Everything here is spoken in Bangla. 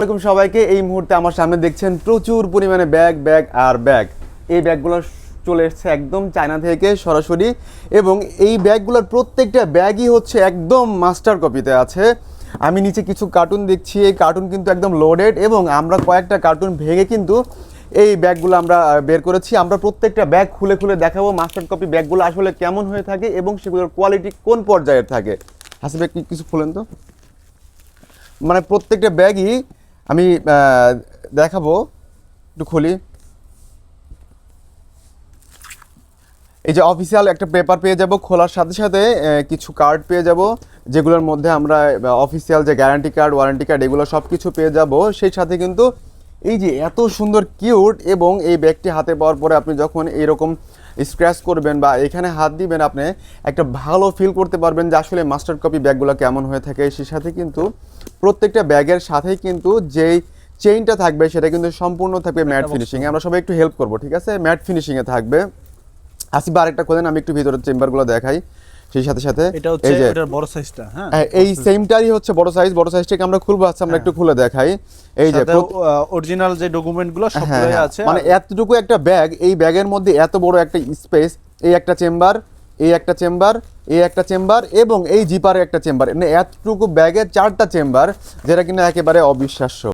আসসালামু আলাইকুম সবাইকে। এই মুহূর্তে আমার সামনে দেখছেন প্রচুর পরিমাণে ব্যাগ। এই ব্যাগগুলো চলে এসেছে একদম চায়না থেকে সরাসরি, এবং এই ব্যাগগুলোর প্রত্যেকটা ব্যাগই হচ্ছে একদম মাস্টার কপিতে আছে। আমি নিচে কিছু কার্টুন দেখছি, এই কার্টুন কিন্তু একদম লোডেড, এবং আমরা কয়েকটা কার্টুন ভেঙে কিন্তু এই ব্যাগগুলো আমরা বের করেছি। আমরা প্রত্যেকটা ব্যাগ খুলে খুলে দেখাবো মাস্টার কপি ব্যাগগুলো আসলে কেমন হয়ে থাকে এবং সেগুলোর কোয়ালিটি কোন পর্যায়ের থাকে। হাসিব কিছু খুলেন তো, মানে প্রত্যেকটা ব্যাগই আমি দেখাবো। একটু খুলি। এই যে অফিসিয়াল একটা পেপার পেয়ে যাব, খোলার সাথে সাথে কিছু কার্ড পেয়ে যাব, যেগুলোর মধ্যে আমরা অফিসিয়াল যে গ্যারান্টি কার্ড, ওয়ারেন্টি কার্ড, এগুলো সব কিছু পেয়ে যাব। সেই সাথে কিন্তু এই যে এত সুন্দর কিউট, এবং এই ব্যাগটি হাতে পাওয়ার পরে আপনি যখন এরকম স্ক্র্যাচ করবেন বা এখানে হাত দিবেন, আপনি একটা ভালো ফিল করতে পারবেন যে আসলে মাস্টার কপি ব্যাগগুলো কেমন হয়ে থাকে। সেই সাথে কিন্তু প্রত্যেকটা ব্যাগের সাথেই কিন্তু যেই চেইনটা থাকবে সেটা কিন্তু সম্পূর্ণ থাকবে ম্যাট ফিনিশিংয়ে। আমরা সবাই একটু হেল্প করবো, ঠিক আছে? ম্যাট ফিনিশিংয়ে থাকবে। আসিফ আরেকটা খোলেন, আমি একটু ভিতরের চেম্বারগুলো দেখাই। সেই সাথে সাথে এটা হচ্ছে এটার বড় সাইজটা, হ্যাঁ এই সেমটারই হচ্ছে বড় সাইজটাকে আমরা খুলবো। আচ্ছা, আমরা একটু খুলে দেখাই। এই যে অরিজিনাল যে ডকুমেন্টগুলো সবগুলোই আছে। মানে এতটুকু একটা ব্যাগ, এই ব্যাগের মধ্যে এত বড় একটা স্পেস, এই একটা চেম্বার, এই একটা চেম্বার, এই একটা চেম্বার, এবং এই জিপারে একটা চেম্বার, মানে এতটুকু ব্যাগের 4টা চেম্বার, যেটা কিনা একেবারে অবিশ্বাস্য।